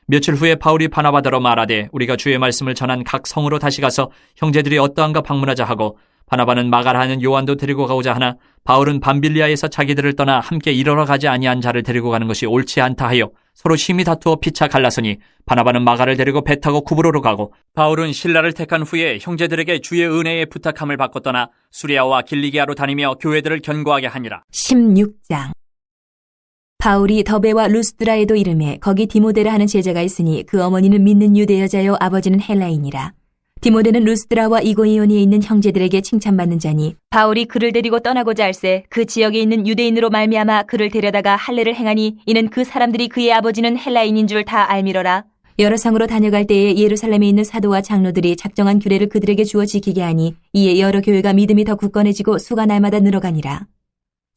며칠 후에 바울이 바나바더러 말하되 우리가 주의 말씀을 전한 각 성으로 다시 가서 형제들이 어떠한가 방문하자 하고 바나바는 마가라 하는 요한도 데리고 가고자 하나 바울은 밤빌리아에서 자기들을 떠나 함께 일하러 가지 아니한 자를 데리고 가는 것이 옳지 않다 하여 서로 심히 다투어 피차 갈라서니 바나바는 마가를 데리고 배 타고 구브로로 가고 바울은 실라를 택한 후에 형제들에게 주의 은혜의 부탁함을 받고 떠나 수리아와 길리기아로 다니며 교회들을 견고하게 하니라. 16장. 바울이 더베와 루스드라에도 이르매 거기 디모데라 하는 제자가 있으니 그 어머니는 믿는 유대 여자요 아버지는 헬라인이라. 디모데는 루스드라와 이고니온에 있는 형제들에게 칭찬받는 자니 바울이 그를 데리고 떠나고자 할새 그 지역에 있는 유대인으로 말미암아 그를 데려다가 할례를 행하니 이는 그 사람들이 그의 아버지는 헬라인인 줄 다 알미러라. 여러 성으로 다녀갈 때에 예루살렘에 있는 사도와 장로들이 작정한 규례를 그들에게 주어 지키게 하니 이에 여러 교회가 믿음이 더 굳건해지고 수가 날마다 늘어가니라.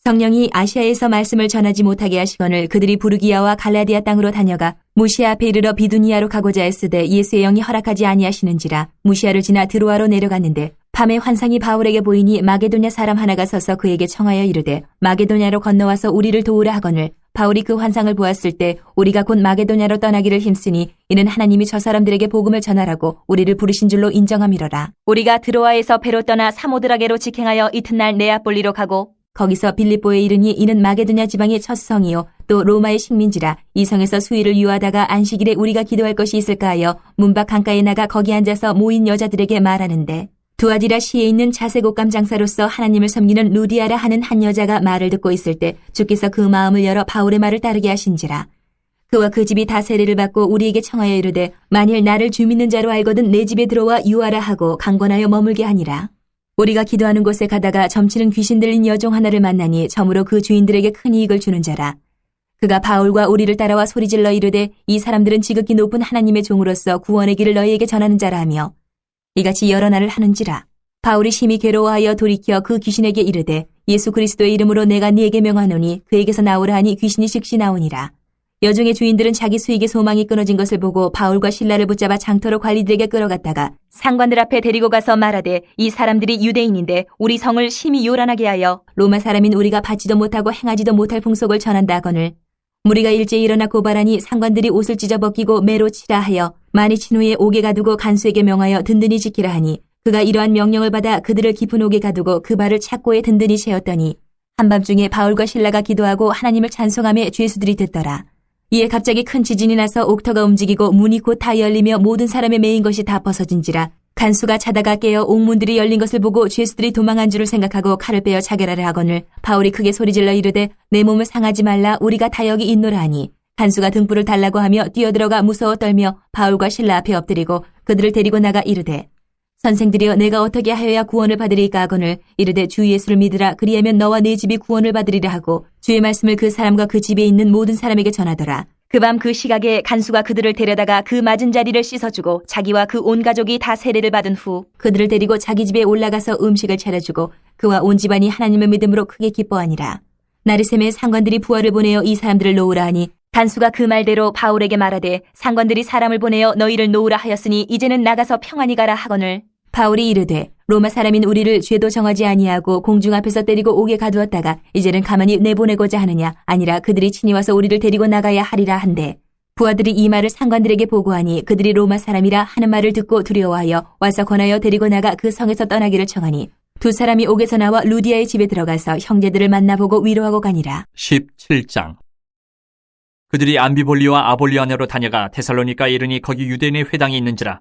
성령이 아시아에서 말씀을 전하지 못하게 하시거늘 그들이 부르기아와 갈라디아 땅으로 다녀가 무시아 앞에 이르러 비두니아로 가고자 했으되 예수의 영이 허락하지 아니하시는지라 무시아를 지나 드로아로 내려갔는데 밤에 환상이 바울에게 보이니 마게도냐 사람 하나가 서서 그에게 청하여 이르되 마게도냐로 건너와서 우리를 도우라 하거늘 바울이 그 환상을 보았을 때 우리가 곧 마게도냐로 떠나기를 힘쓰니 이는 하나님이 저 사람들에게 복음을 전하라고 우리를 부르신 줄로 인정함이러라. 우리가 드로아에서 배로 떠나 사모드라게로 직행하여 이튿날 네아폴리로 가고 거기서 빌립보에 이르니 이는 마게도냐 지방의 첫 성이요 또 로마의 식민지라. 이 성에서 수일을 유하다가 안식일에 우리가 기도할 것이 있을까 하여 문밖 강가에 나가 거기 앉아서 모인 여자들에게 말하는데 두아디라 시에 있는 자색 옷감 장사로서 하나님을 섬기는 루디아라 하는 한 여자가 말을 듣고 있을 때 주께서 그 마음을 열어 바울의 말을 따르게 하신지라. 그와 그 집이 다 세례를 받고 우리에게 청하여 이르되 만일 나를 주 믿는 자로 알거든 내 집에 들어와 유하라 하고 강권하여 머물게 하니라. 우리가 기도하는 곳에 가다가 점치는 귀신 들린 여종 하나를 만나니 점으로 그 주인들에게 큰 이익을 주는 자라. 그가 바울과 우리를 따라와 소리질러 이르되 이 사람들은 지극히 높은 하나님의 종으로서 구원의 길을 너희에게 전하는 자라 하며 이같이 여러 날을 하는지라. 바울이 심히 괴로워하여 돌이켜 그 귀신에게 이르되 예수 그리스도의 이름으로 내가 네게 명하노니 그에게서 나오라 하니 귀신이 즉시 나오니라. 여종의 주인들은 자기 수익의 소망이 끊어진 것을 보고 바울과 실라를 붙잡아 장터로 관리들에게 끌어갔다가 상관들 앞에 데리고 가서 말하되 이 사람들이 유대인인데 우리 성을 심히 요란하게 하여 로마 사람인 우리가 받지도 못하고 행하지도 못할 풍속을 전한다 하거늘 무리가 일제히 일어나 고발하니 상관들이 옷을 찢어 벗기고 매로 치라 하여 많이 친 후에 옥에 가두고 간수에게 명하여 든든히 지키라 하니 그가 이러한 명령을 받아 그들을 깊은 옥에 가두고 그 발을 착고에 든든히 채웠더니 한밤중에 바울과 실라가 기도하고 하나님을 찬송하며 죄수들이 듣더라. 이에 갑자기 큰 지진이 나서 옥터가 움직이고 문이 곧 다 열리며 모든 사람의 매인 것이 다 벗어진지라. 간수가 자다가 깨어 옥문들이 열린 것을 보고 죄수들이 도망한 줄을 생각하고 칼을 빼어 자결하려 하거늘 바울이 크게 소리질러 이르되 내 몸을 상하지 말라 우리가 다 여기 있노라 하니 간수가 등불을 달라고 하며 뛰어들어가 무서워 떨며 바울과 실라 앞에 엎드리고 그들을 데리고 나가 이르되 선생들이여 내가 어떻게 하여야 구원을 받으리까 하거늘 이르되 주 예수를 믿으라 그리하면 너와 네 집이 구원을 받으리라 하고 주의 말씀을 그 사람과 그 집에 있는 모든 사람에게 전하더라. 그 밤 그 시각에 간수가 그들을 데려다가 그 맞은 자리를 씻어주고 자기와 그 온 가족이 다 세례를 받은 후 그들을 데리고 자기 집에 올라가서 음식을 차려주고 그와 온 집안이 하나님을 믿음으로 크게 기뻐하니라. 나리샘의 상관들이 부하를 보내어 이 사람들을 놓으라 하니 간수가 그 말대로 바울에게 말하되 상관들이 사람을 보내어 너희를 놓으라 하였으니 이제는 나가서 평안히 가라 하거늘 바울이 이르되 로마 사람인 우리를 죄도 정하지 아니하고 공중 앞에서 때리고 옥에 가두었다가 이제는 가만히 내보내고자 하느냐 아니라 그들이 친히 와서 우리를 데리고 나가야 하리라 한데 부하들이 이 말을 상관들에게 보고하니 그들이 로마 사람이라 하는 말을 듣고 두려워하여 와서 권하여 데리고 나가 그 성에서 떠나기를 청하니 두 사람이 옥에서 나와 루디아의 집에 들어가서 형제들을 만나보고 위로하고 가니라. 17장. 그들이 암비볼리와 아볼리아네로 다녀가 데살로니가에 이르니 거기 유대인의 회당이 있는지라.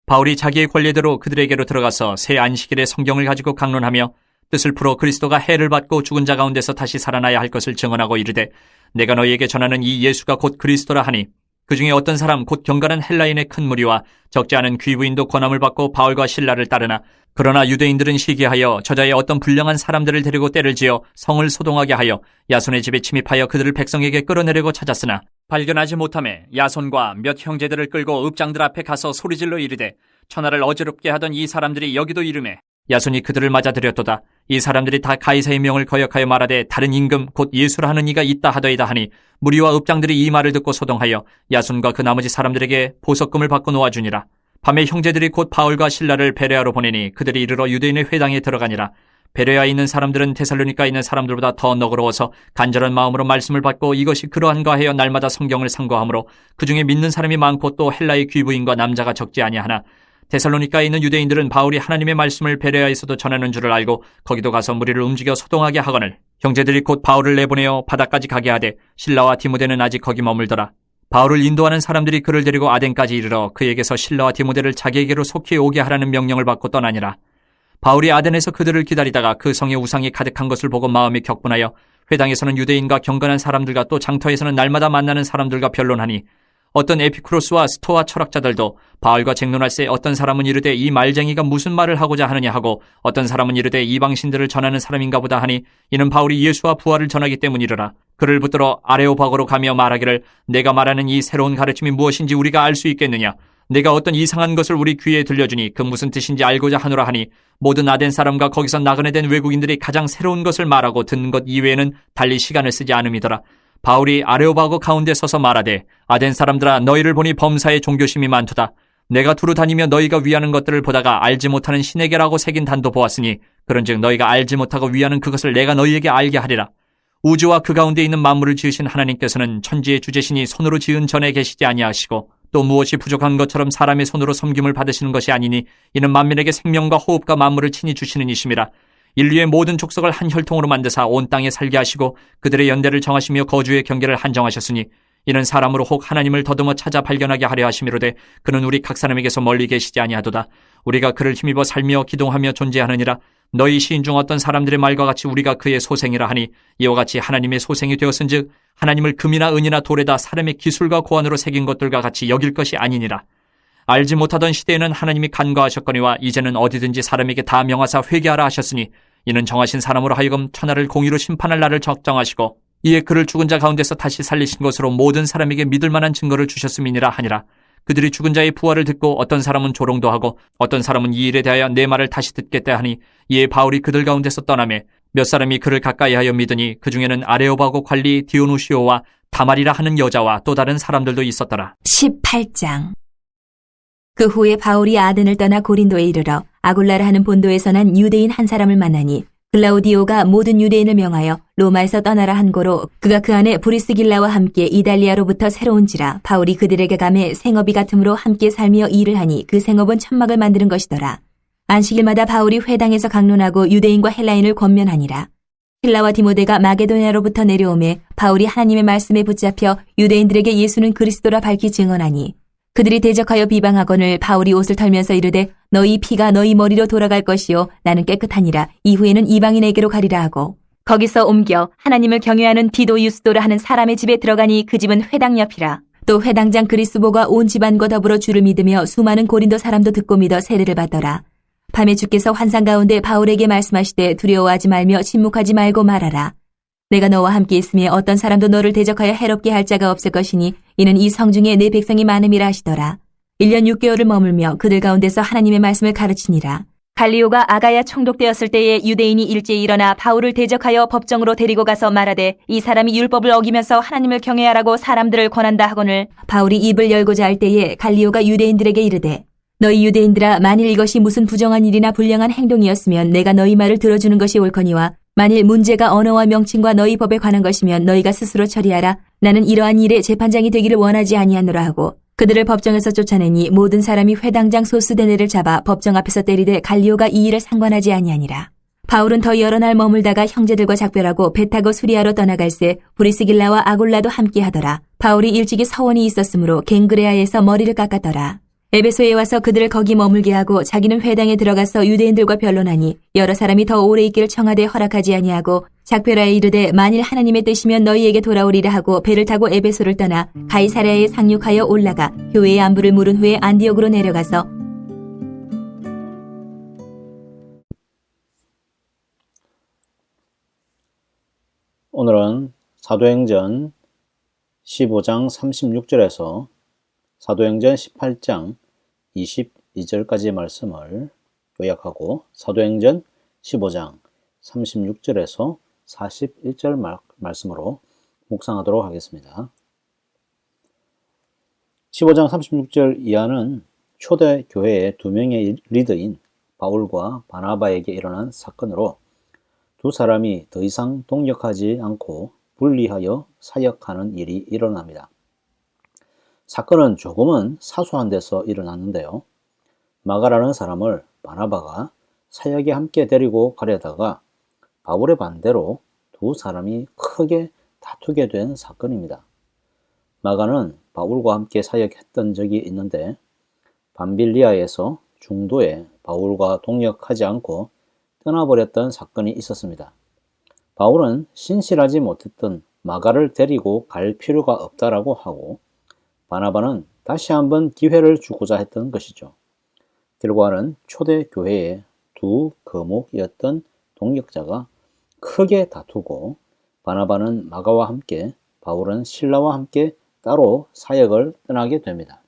바울이 자기의 권례대로 그들에게로 들어가서 새 안식일에 성경을 가지고 강론하며 뜻을 풀어 그리스도가 해를 받고 죽은 자 가운데서 다시 살아나야 할 것을 증언하고 이르되 내가 너희에게 전하는 이 예수가 곧 그리스도라 하니 그 중에 어떤 사람 곧 경건한 헬라인의 큰 무리와 적지 않은 귀부인도 권함을 받고 바울과 실라를 따르나 그러나 유대인들은 시기하여 저자의 어떤 불량한 사람들을 데리고 때를 지어 성을 소동하게 하여 야손의 집에 침입하여 그들을 백성에게 끌어내려고 찾았으나 발견하지 못하매 야손과 몇 형제들을 끌고 읍장들 앞에 가서 소리질러 이르되 천하를 어지럽게 하던 이 사람들이 여기도 이르매 야손이 그들을 맞아들였도다. 이 사람들이 다 가이사의 명을 거역하여 말하되 다른 임금 곧 예수라 하는 이가 있다 하더이다 하니 무리와 읍장들이 이 말을 듣고 소동하여 야손과 그 나머지 사람들에게 보석금을 받고 놓아주니라. 밤에 형제들이 곧 바울과 실라를 베레아로 보내니 그들이 이르러 유대인의 회당에 들어가니라. 베레아에 있는 사람들은 데살로니가에 있는 사람들보다 더 너그러워서 간절한 마음으로 말씀을 받고 이것이 그러한가 하여 날마다 성경을 상고하므로 그 중에 믿는 사람이 많고 또 헬라의 귀부인과 남자가 적지 아니하나 데살로니가에 있는 유대인들은 바울이 하나님의 말씀을 베레아에서도 전하는 줄을 알고 거기도 가서 무리를 움직여 소동하게 하거늘 형제들이 곧 바울을 내보내어 바다까지 가게 하되 실라와 디모데는 아직 거기 머물더라. 바울을 인도하는 사람들이 그를 데리고 아덴까지 이르러 그에게서 실라와 디모데를 자기에게로 속히 오게 하라는 명령을 받고 떠나니라. 바울이 아덴에서 그들을 기다리다가 그 성에 우상이 가득한 것을 보고 마음이 격분하여 회당에서는 유대인과 경건한 사람들과 또 장터에서는 날마다 만나는 사람들과 변론하니 어떤 에피쿠로스와 스토아 철학자들도 바울과 쟁론할새 어떤 사람은 이르되 이 말쟁이가 무슨 말을 하고자 하느냐 하고 어떤 사람은 이르되 이방신들을 전하는 사람인가 보다 하니 이는 바울이 예수와 부활을 전하기 때문이르라. 그를 붙들어 아레오바고로 가며 말하기를 내가 말하는 이 새로운 가르침이 무엇인지 우리가 알 수 있겠느냐. 내가 어떤 이상한 것을 우리 귀에 들려주니 그 무슨 뜻인지 알고자 하노라 하니 모든 아덴 사람과 거기서 나그네 된 외국인들이 가장 새로운 것을 말하고 듣는 것 이외에는 달리 시간을 쓰지 않음이더라. 바울이 아레오바고 가운데 서서 말하되 아덴 사람들아 너희를 보니 범사에 종교심이 많도다. 내가 두루 다니며 너희가 위하는 것들을 보다가 알지 못하는 신에게라고 새긴 단도 보았으니 그런즉 너희가 알지 못하고 위하는 그것을 내가 너희에게 알게 하리라. 우주와 그 가운데 있는 만물을 지으신 하나님께서는 천지의 주제신이 손으로 지은 전에 계시지 아니하시고 또 무엇이 부족한 것처럼 사람의 손으로 섬김을 받으시는 것이 아니니 이는 만민에게 생명과 호흡과 만물을 친히 주시는 이심이라. 인류의 모든 족속을 한 혈통으로 만드사 온 땅에 살게 하시고 그들의 연대를 정하시며 거주의 경계를 한정하셨으니 이는 사람으로 혹 하나님을 더듬어 찾아 발견하게 하려 하심이로되 그는 우리 각 사람에게서 멀리 계시지 아니하도다. 우리가 그를 힘입어 살며 기동하며 존재하느니라. 너희 시인 중 어떤 사람들의 말과 같이 우리가 그의 소생이라 하니 이와 같이 하나님의 소생이 되었은즉 하나님을 금이나 은이나 돌에다 사람의 기술과 고안으로 새긴 것들과 같이 여길 것이 아니니라. 알지 못하던 시대에는 하나님이 간과하셨거니와 이제는 어디든지 사람에게 다 명하사 회개하라 하셨으니 이는 정하신 사람으로 하여금 천하를 공의로 심판할 날을 적정하시고 이에 그를 죽은 자 가운데서 다시 살리신 것으로 모든 사람에게 믿을 만한 증거를 주셨음이니라 하니라. 그들이 죽은 자의 부활을 듣고 어떤 사람은 조롱도 하고 어떤 사람은 이 일에 대하여 내 말을 다시 듣겠다 하니 이에 바울이 그들 가운데서 떠나매 몇 사람이 그를 가까이하여 믿으니 그 중에는 아레오바고 관리 디오누시오와 다말이라 하는 여자와 또 다른 사람들도 있었더라. 18장. 그 후에 바울이 아덴을 떠나 고린도에 이르러 아굴라라 하는 본도에서 난 유대인 한 사람을 만나니 글라우디오가 모든 유대인을 명하여 로마에서 떠나라 한 고로 그가 그 안에 브리스길라와 함께 이달리아로부터 새로운지라 바울이 그들에게 감해 생업이 같음으로 함께 살며 일을 하니 그 생업은 천막을 만드는 것이더라. 안식일마다 바울이 회당에서 강론하고 유대인과 헬라인을 권면하니라. 실라와 디모데가 마게도냐로부터 내려오매 바울이 하나님의 말씀에 붙잡혀 유대인들에게 예수는 그리스도라 밝히 증언하니 그들이 대적하여 비방하거늘 바울이 옷을 털면서 이르되 너희 피가 너희 머리로 돌아갈 것이요 나는 깨끗하니라. 이후에는 이방인에게로 가리라 하고 거기서 옮겨 하나님을 경외하는 디도 유스도라 하는 사람의 집에 들어가니 그 집은 회당 옆이라. 또 회당장 그리스보가 온 집안과 더불어 주를 믿으며 수많은 고린도 사람도 듣고 믿어 세례를 받더라. 밤에 주께서 환상 가운데 바울에게 말씀하시되 두려워하지 말며 침묵하지 말고 말하라. 내가 너와 함께 있으며 어떤 사람도 너를 대적하여 해롭게 할 자가 없을 것이니 이는 이 성중에 내 백성이 많음이라 하시더라. 1년 6개월을 머물며 그들 가운데서 하나님의 말씀을 가르치니라. 갈리오가 아가야 총독되었을 때에 유대인이 일제히 일어나 바울을 대적하여 법정으로 데리고 가서 말하되 이 사람이 율법을 어기면서 하나님을 경외하라고 사람들을 권한다 하거늘 바울이 입을 열고자 할 때에 갈리오가 유대인들에게 이르되 너희 유대인들아 만일 이것이 무슨 부정한 일이나 불량한 행동이었으면 내가 너희 말을 들어주는 것이 옳거니와 만일 문제가 언어와 명칭과 너희 법에 관한 것이면 너희가 스스로 처리하라. 나는 이러한 일에 재판장이 되기를 원하지 아니하노라 하고 그들을 법정에서 쫓아내니 모든 사람이 회당장 소스데네를 잡아 법정 앞에서 때리되 갈리오가 이 일을 상관하지 아니하니라. 바울은 더 여러 날 머물다가 형제들과 작별하고 배 타고 수리아로 떠나갈새 브리스길라와 아굴라도 함께 하더라. 바울이 일찍이 서원이 있었으므로 갱그레아에서 머리를 깎았더라. 에베소에 와서 그들을 거기 머물게 하고 자기는 회당에 들어가서 유대인들과 변론하니 여러 사람이 더 오래 있기를 청하되 허락하지 아니하고 작별하에 이르되 만일 하나님의 뜻이면 너희에게 돌아오리라 하고 배를 타고 에베소를 떠나 가이사랴에 상륙하여 올라가 교회의 안부를 물은 후에 안디옥으로 내려가서 오늘은 사도행전 15장 36절에서 사도행전 18장 22절까지의 말씀을 요약하고 사도행전 15장 36절에서 41절 말씀으로 묵상하도록 하겠습니다. 15장 36절 이하는 초대 교회의 두 명의 리더인 바울과 바나바에게 일어난 사건으로 두 사람이 더 이상 동역하지 않고 분리하여 사역하는 일이 일어납니다. 사건은 조금은 사소한 데서 일어났는데요. 마가라는 사람을 바나바가 사역에 함께 데리고 가려다가 바울의 반대로 두 사람이 크게 다투게 된 사건입니다. 마가는 바울과 함께 사역했던 적이 있는데 밤빌리아에서 중도에 바울과 동역하지 않고 떠나버렸던 사건이 있었습니다. 바울은 신실하지 못했던 마가를 데리고 갈 필요가 없다라고 하고 바나바는 다시 한번 기회를 주고자 했던 것이죠. 결과는 초대 교회의 두 거목이었던 동역자가 크게 다투고 바나바는 마가와 함께 바울은 실라와 함께 따로 사역을 떠나게 됩니다.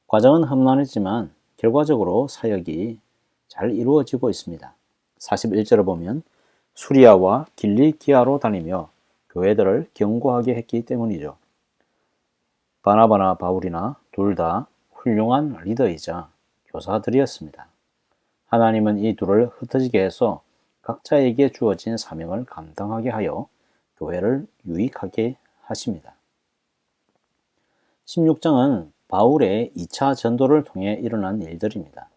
과정은 험난했지만 결과적으로 사역이 잘 이루어지고 있습니다. 41절을 보면 수리아와 길리기아로 다니며 교회들을 견고하게 했기 때문이죠. 바나바나 바울이나 둘 다 훌륭한 리더이자 교사들이었습니다. 하나님은 이 둘을 흩어지게 해서 각자에게 주어진 사명을 감당하게 하여 교회를 유익하게 하십니다. 16장은 바울의 2차 전도를 통해 일어난 일들입니다.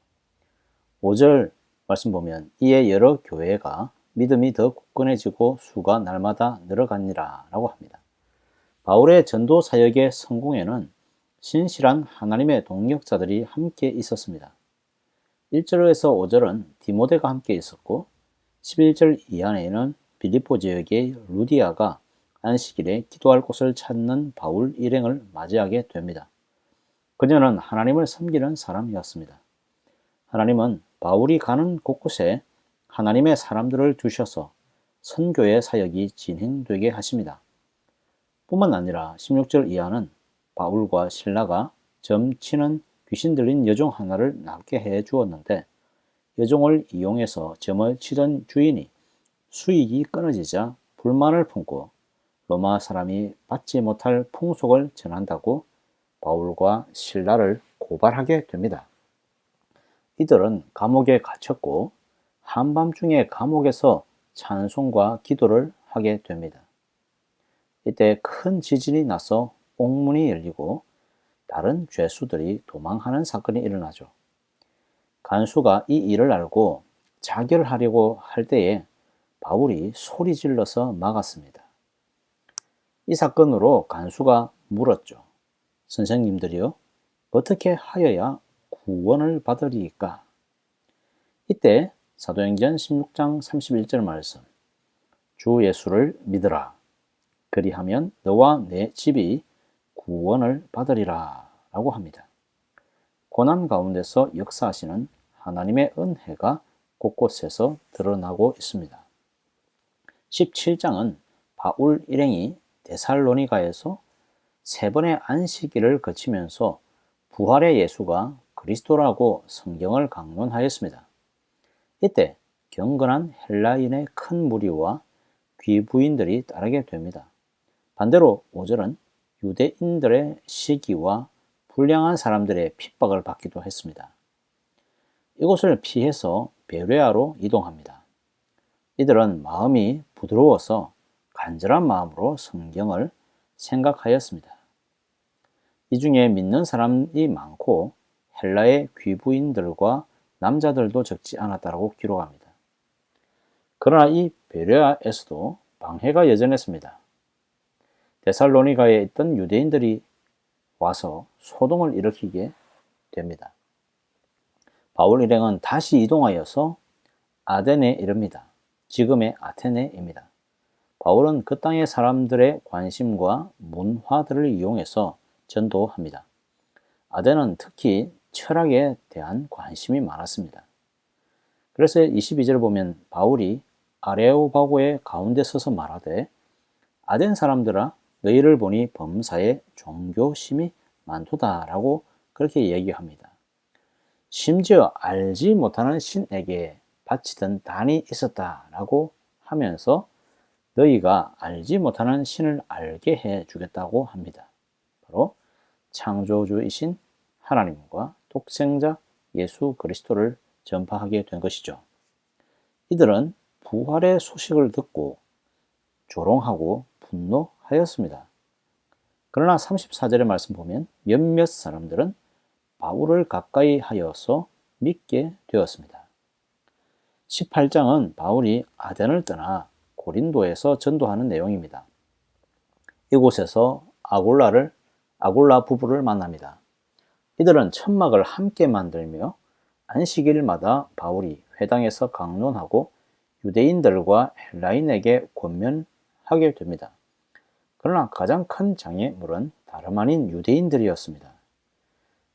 5절 말씀 보면 이에 여러 교회가 믿음이 더 굳건해지고 수가 날마다 늘어가니라 라고 합니다. 바울의 전도 사역의 성공에는 신실한 하나님의 동역자들이 함께 있었습니다. 1절에서 5절은 디모데가 함께 있었고 11절 이하에는 빌립보 지역의 루디아가 안식일에 기도할 곳을 찾는 바울 일행을 맞이하게 됩니다. 그녀는 하나님을 섬기는 사람이었습니다. 하나님은 바울이 가는 곳곳에 하나님의 사람들을 두셔서 선교의 사역이 진행되게 하십니다. 뿐만 아니라 16절 이하는 바울과 실라가 점치는 귀신 들린 여종 하나를 낫게 해 주었는데 여종을 이용해서 점을 치던 주인이 수익이 끊어지자 불만을 품고 로마 사람이 받지 못할 풍속을 전한다고 바울과 실라를 고발하게 됩니다. 이들은 감옥에 갇혔고 한밤중에 감옥에서 찬송과 기도를 하게 됩니다. 이때 큰 지진이 나서 옥문이 열리고 다른 죄수들이 도망하는 사건이 일어나죠. 간수가 이 일을 알고 자결하려고 할 때에 바울이 소리 질러서 막았습니다. 이 사건으로 간수가 물었죠. 선생님들이요, 어떻게 하여야 구원을 받으리까? 이때 사도행전 16장 31절 말씀, 주 예수를 믿으라. 그리하면 너와 내 집이 구원을 받으리라 라고 합니다. 고난 가운데서 역사하시는 하나님의 은혜가 곳곳에서 드러나고 있습니다. 17장은 바울 일행이 데살로니가에서 3번의 안식일을 거치면서 부활의 예수가 그리스도라고 성경을 강론하였습니다. 이때 경건한 헬라인의 큰 무리와 귀부인들이 따르게 됩니다. 반대로 5절은 유대인들의 시기와 불량한 사람들의 핍박을 받기도 했습니다. 이곳을 피해서 베레아로 이동합니다. 이들은 마음이 부드러워서 간절한 마음으로 성경을 생각하였습니다. 이 중에 믿는 사람이 많고 헬라의 귀부인들과 남자들도 적지 않았다고 기록합니다. 그러나 이 베레아에서도 방해가 여전했습니다. 데살로니가에 있던 유대인들이 와서 소동을 일으키게 됩니다. 바울 일행은 다시 이동하여서 아덴에 이릅니다. 지금의 아테네입니다. 바울은 그 땅의 사람들의 관심과 문화들을 이용해서 전도합니다. 아덴은 특히 철학에 대한 관심이 많았습니다. 그래서 22절을 보면 바울이 아레오바고의 가운데 서서 말하되 아덴 사람들아 너희를 보니 범사에 종교심이 많도다라고 그렇게 얘기합니다. 심지어 알지 못하는 신에게 바치던 단이 있었다라고 하면서 너희가 알지 못하는 신을 알게 해 주겠다고 합니다. 바로 창조주이신 하나님과 독생자 예수 그리스도를 전파하게 된 것이죠. 이들은 부활의 소식을 듣고 조롱하고 분노하였습니다. 그러나 34절의 말씀 보면 몇몇 사람들은 바울을 가까이 하여서 믿게 되었습니다. 18장은 바울이 아덴을 떠나 고린도에서 전도하는 내용입니다. 이곳에서 아골라 부부를 만납니다. 이들은 천막을 함께 만들며 안식일마다 바울이 회당에서 강론하고 유대인들과 헬라인에게 권면하게 됩니다. 그러나 가장 큰 장애물은 다름 아닌 유대인들이었습니다.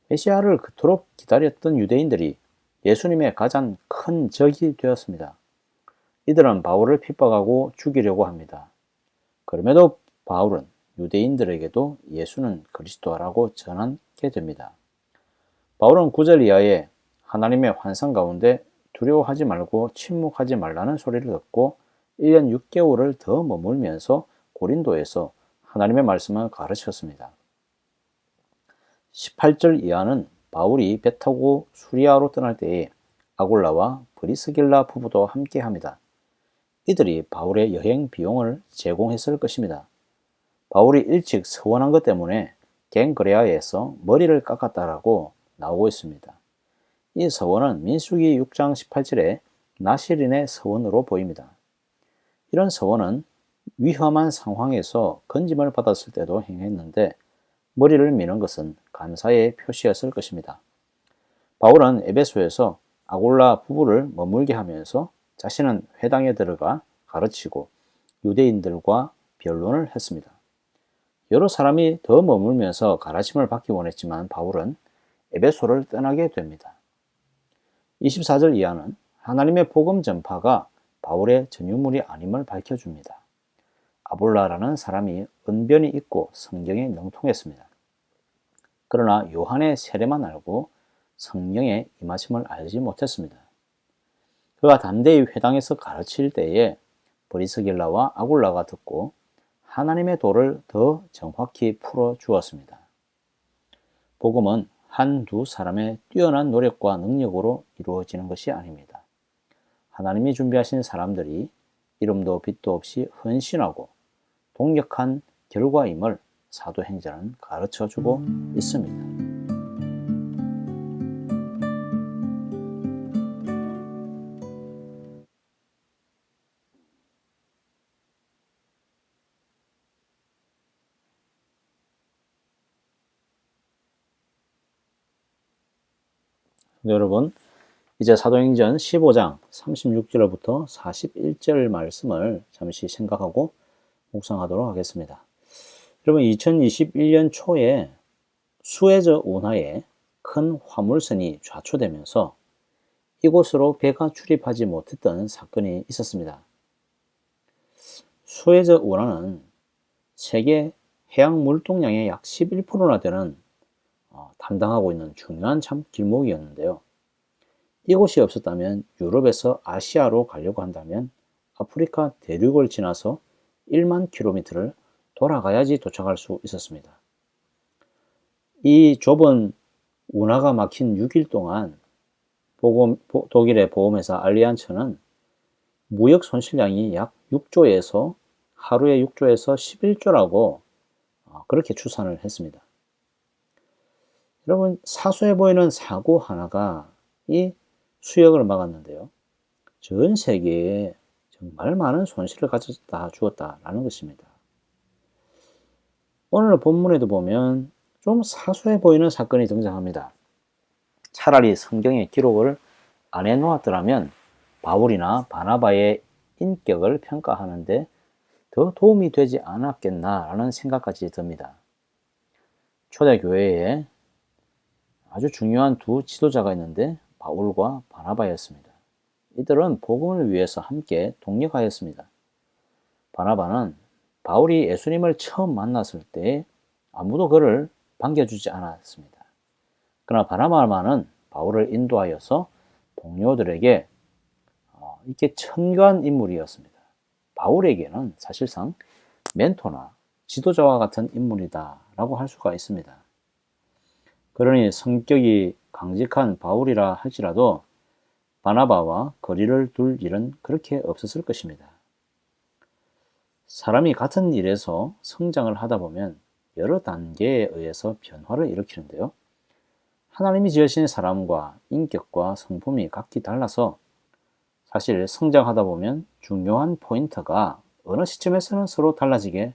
메시아를 그토록 기다렸던 유대인들이 예수님의 가장 큰 적이 되었습니다. 이들은 바울을 핍박하고 죽이려고 합니다. 그럼에도 바울은 유대인들에게도 예수는 그리스도라고 전하게 됩니다. 바울은 9절 이하에 하나님의 환상 가운데 두려워하지 말고 침묵하지 말라는 소리를 듣고 1년 6개월을 더 머물면서 고린도에서 하나님의 말씀을 가르쳤습니다. 18절 이하는 바울이 배 타고 수리아로 떠날 때에 아골라와 브리스길라 부부도 함께 합니다. 이들이 바울의 여행 비용을 제공했을 것입니다. 바울이 일찍 서원한 것 때문에 갱그레아에서 머리를 깎았다라고 나오고 있습니다. 이 서원은 민수기 6장 18절에 나시린의 서원으로 보입니다. 이런 서원은 위험한 상황에서 건짐을 받았을 때도 행했는데 머리를 미는 것은 감사의 표시였을 것입니다. 바울은 에베소에서 아골라 부부를 머물게 하면서 자신은 회당에 들어가 가르치고 유대인들과 변론을 했습니다. 여러 사람이 더 머물면서 가르침을 받기 원했지만 바울은 에베소를 떠나게 됩니다. 24절 이하는 하나님의 복음 전파가 바울의 전유물이 아님을 밝혀줍니다. 아볼라라는 사람이 언변이 있고 성경에 능통했습니다. 그러나 요한의 세례만 알고 성령의 임하심을 알지 못했습니다. 그가 담대히 회당에서 가르칠 때에 브리스길라와 아굴라가 듣고 하나님의 도를 더 정확히 풀어 주었습니다. 복음은 한두 사람의 뛰어난 노력과 능력으로 이루어지는 것이 아닙니다. 하나님이 준비하신 사람들이 이름도 빛도 없이 헌신하고 동력한 결과임을 사도행전은 가르쳐주고 있습니다. 여러분, 이제 사도행전 15장 36절부터 41절 말씀을 잠시 생각하고 묵상하도록 하겠습니다. 여러분, 2021년 초에 수에즈 운하에 큰 화물선이 좌초되면서 이곳으로 배가 출입하지 못했던 사건이 있었습니다. 수에즈 운하는 세계 해양 물동량의 약 11%나 되는 담당하고 있는 중요한 참 길목이었는데요. 이곳이 없었다면 유럽에서 아시아로 가려고 한다면 아프리카 대륙을 지나서 1만 킬로미터를 돌아가야지 도착할 수 있었습니다. 이 좁은 운하가 막힌 6일 동안 독일의 보험회사 알리안츠는 무역 손실량이 약 6조에서 하루에 6조에서 11조라고 그렇게 추산을 했습니다. 여러분, 사소해 보이는 사고 하나가 이 수역을 막았는데요. 전 세계에 정말 많은 손실을 가져다 주었다라는 것입니다. 오늘 본문에도 보면 좀 사소해 보이는 사건이 등장합니다. 차라리 성경에 기록을 안 해놓았더라면 바울이나 바나바의 인격을 평가하는데 더 도움이 되지 않았겠나라는 생각까지 듭니다. 초대교회에 아주 중요한 두 지도자가 있는데 바울과 바나바였습니다. 이들은 복음을 위해서 함께 동력하였습니다. 바나바는 바울이 예수님을 처음 만났을 때 아무도 그를 반겨주지 않았습니다. 그러나 바나바는 바울을 인도하여서 동료들에게 이렇게 천교한 인물이었습니다. 바울에게는 사실상 멘토나 지도자와 같은 인물이다라고 할 수가 있습니다. 그러니 성격이 강직한 바울이라 할지라도 바나바와 거리를 둘 일은 그렇게 없었을 것입니다. 사람이 같은 일에서 성장을 하다 보면 여러 단계에 의해서 변화를 일으키는데요. 하나님이 지으신 사람과 인격과 성품이 각기 달라서 사실 성장하다 보면 중요한 포인트가 어느 시점에서는 서로 달라지게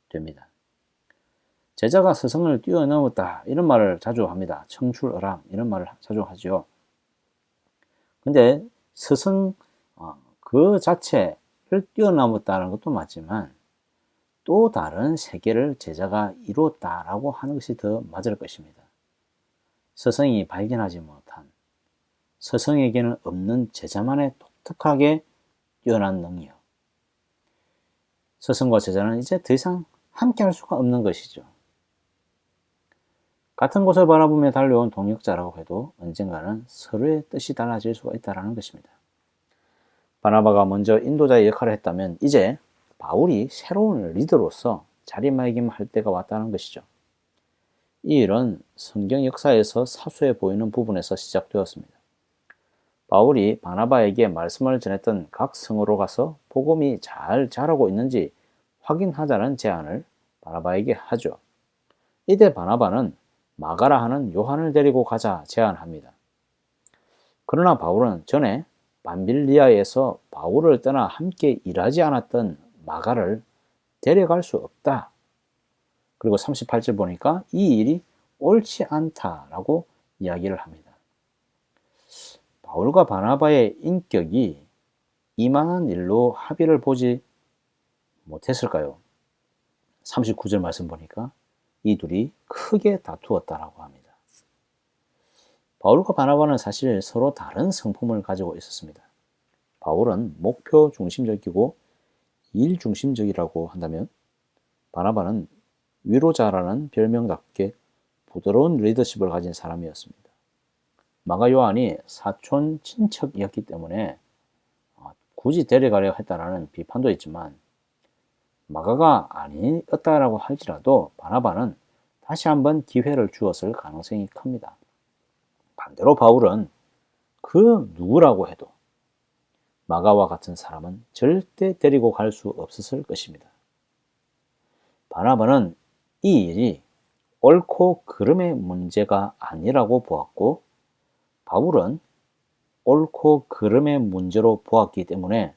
됩니다. 제자가 스승을 뛰어넘었다 이런 말을 자주 합니다. 청출어람 이런 말을 자주 하죠. 근데 스승 그 자체를 뛰어넘었다는 것도 맞지만 또 다른 세계를 제자가 이루었다라고 하는 것이 더 맞을 것입니다. 스승이 발견하지 못한 스승에게는 없는 제자만의 독특하게 뛰어난 능력. 스승과 제자는 이제 더 이상 함께 할 수가 없는 것이죠. 같은 곳을 바라보며 달려온 동역자라고 해도 언젠가는 서로의 뜻이 달라질 수가 있다는 것입니다. 바나바가 먼저 인도자의 역할을 했다면 이제 바울이 새로운 리더로서 자리매김할 때가 왔다는 것이죠. 이 일은 성경 역사에서 사소해 보이는 부분에서 시작되었습니다. 바울이 바나바에게 말씀을 전했던 각 성으로 가서 복음이 잘 자라고 있는지 확인하자는 제안을 바나바에게 하죠. 이때 바나바는 마가라 하는 요한을 데리고 가자 제안합니다. 그러나 바울은 전에 밤빌리아에서 바울을 떠나 함께 일하지 않았던 마가를 데려갈 수 없다. 그리고 38절 보니까 이 일이 옳지 않다라고 이야기를 합니다. 바울과 바나바의 인격이 이만한 일로 합의를 보지 못했을까요? 39절 말씀 보니까 이 둘이 크게 다투었다라고 합니다. 바울과 바나바는 사실 서로 다른 성품을 가지고 있었습니다. 바울은 목표 중심적이고 일 중심적이라고 한다면 바나바는 위로자라는 별명답게 부드러운 리더십을 가진 사람이었습니다. 마가 요한이 사촌 친척이었기 때문에 굳이 데려가려 했다라는 비판도 있지만 마가가 아니었다라고 할지라도 바나바는 다시 한번 기회를 주었을 가능성이 큽니다. 반대로 바울은 그 누구라고 해도 마가와 같은 사람은 절대 데리고 갈 수 없었을 것입니다. 바나바는 이 일이 옳고 그름의 문제가 아니라고 보았고 바울은 옳고 그름의 문제로 보았기 때문에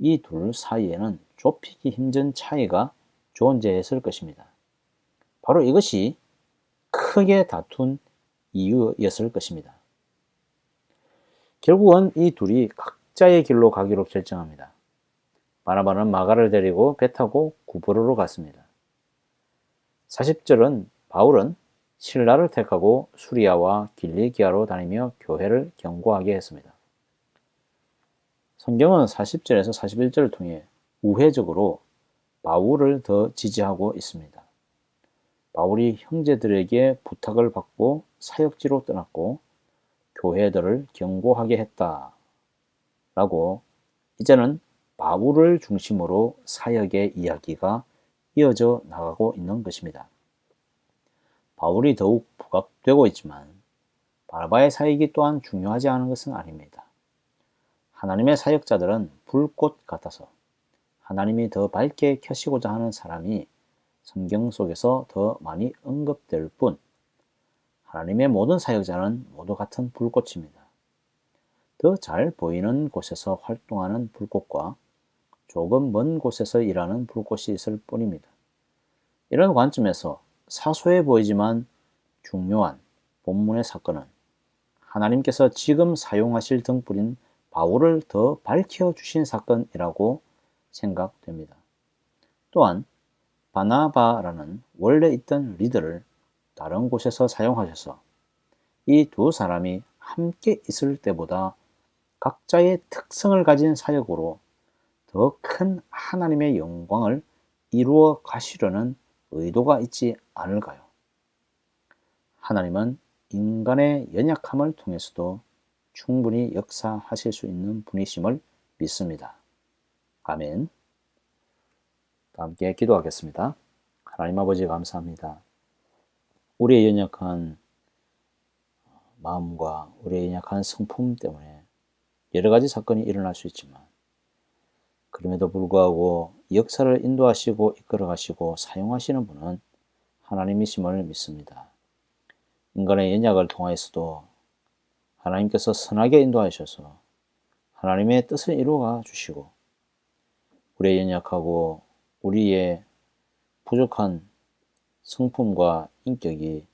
이 둘 사이에는 좁히기 힘든 차이가 존재했을 것입니다. 바로 이것이 크게 다툰 이유였을 것입니다. 결국은 이 둘이 각자의 길로 가기로 결정합니다. 바나바는 마가를 데리고 배 타고 구브로로 갔습니다. 40절은 바울은 실라를 택하고 수리아와 길리기아로 다니며 교회를 견고하게 했습니다. 성경은 40절에서 41절을 통해 우회적으로 바울을 더 지지하고 있습니다. 바울이 형제들에게 부탁을 받고 사역지로 떠났고 교회들을 견고하게 했다. 라고 이제는 바울을 중심으로 사역의 이야기가 이어져 나가고 있는 것입니다. 바울이 더욱 부각되고 있지만 바나바의 사역이 또한 중요하지 않은 것은 아닙니다. 하나님의 사역자들은 불꽃 같아서 하나님이 더 밝게 켜시고자 하는 사람이 성경 속에서 더 많이 언급될 뿐 하나님의 모든 사역자는 모두 같은 불꽃입니다. 더 잘 보이는 곳에서 활동하는 불꽃과 조금 먼 곳에서 일하는 불꽃이 있을 뿐입니다. 이런 관점에서 사소해 보이지만 중요한 본문의 사건은 하나님께서 지금 사용하실 등불인 바울을 더 밝혀주신 사건이라고 생각됩니다. 또한 바나바라는 원래 있던 리더를 다른 곳에서 사용하셔서 이 두 사람이 함께 있을 때보다 각자의 특성을 가진 사역으로 더 큰 하나님의 영광을 이루어 가시려는 의도가 있지 않을까요? 하나님은 인간의 연약함을 통해서도 충분히 역사하실 수 있는 분이심을 믿습니다. 아멘. 함께 기도하겠습니다. 하나님 아버지 감사합니다. 우리의 연약한 마음과 우리의 연약한 성품 때문에 여러 가지 사건이 일어날 수 있지만 그럼에도 불구하고 역사를 인도하시고 이끌어 가시고 사용하시는 분은 하나님이심을 믿습니다. 인간의 연약을 통하여서도 하나님께서 선하게 인도하셔서 하나님의 뜻을 이루어 주시고 우리의 연약하고 우리의 부족한 성품과 인격이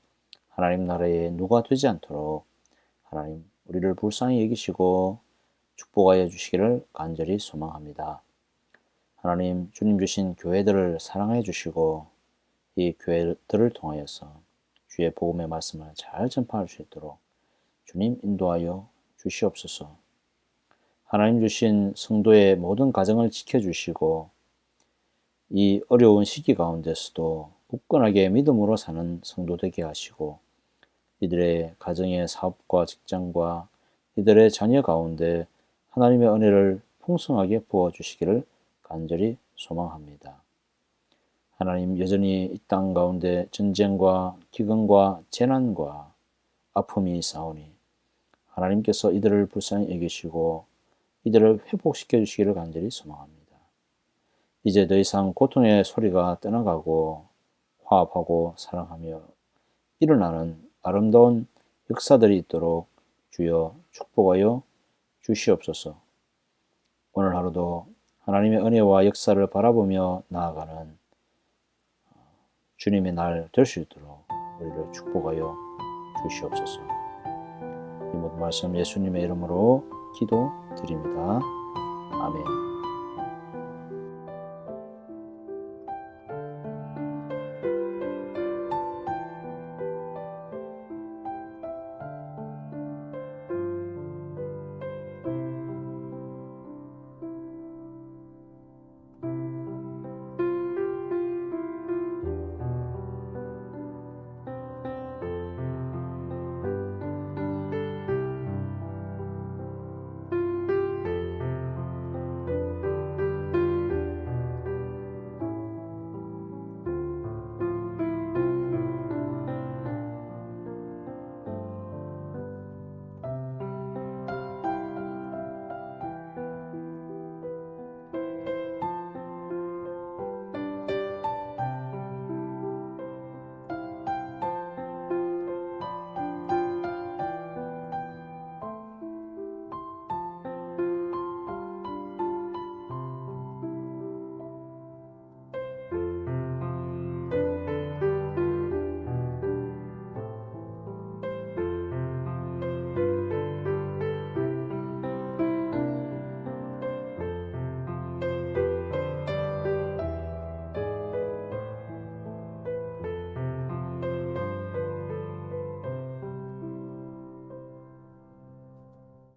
하나님 나라의 누가 되지 않도록 하나님 우리를 불쌍히 여기시고 축복하여 주시기를 간절히 소망합니다. 하나님 주님 주신 교회들을 사랑해 주시고 이 교회들을 통하여서 주의 복음의 말씀을 잘 전파할 수 있도록 주님 인도하여 주시옵소서. 하나님 주신 성도의 모든 가정을 지켜주시고 이 어려운 시기 가운데서도 굳건하게 믿음으로 사는 성도 되게 하시고 이들의 가정의 사업과 직장과 이들의 자녀 가운데 하나님의 은혜를 풍성하게 부어주시기를 간절히 소망합니다. 하나님 여전히 이 땅 가운데 전쟁과 기근과 재난과 아픔이 있사오니 하나님께서 이들을 불쌍히 여기시고 이들을 회복시켜 주시기를 간절히 소망합니다. 이제 더 이상 고통의 소리가 떠나가고 화합하고 사랑하며 일어나는 아름다운 역사들이 있도록 주여 축복하여 주시옵소서. 오늘 하루도 하나님의 은혜와 역사를 바라보며 나아가는 주님의 날 될 수 있도록 우리를 축복하여 주시옵소서. 이 모든 말씀 예수님의 이름으로 기도드립니다. 아멘.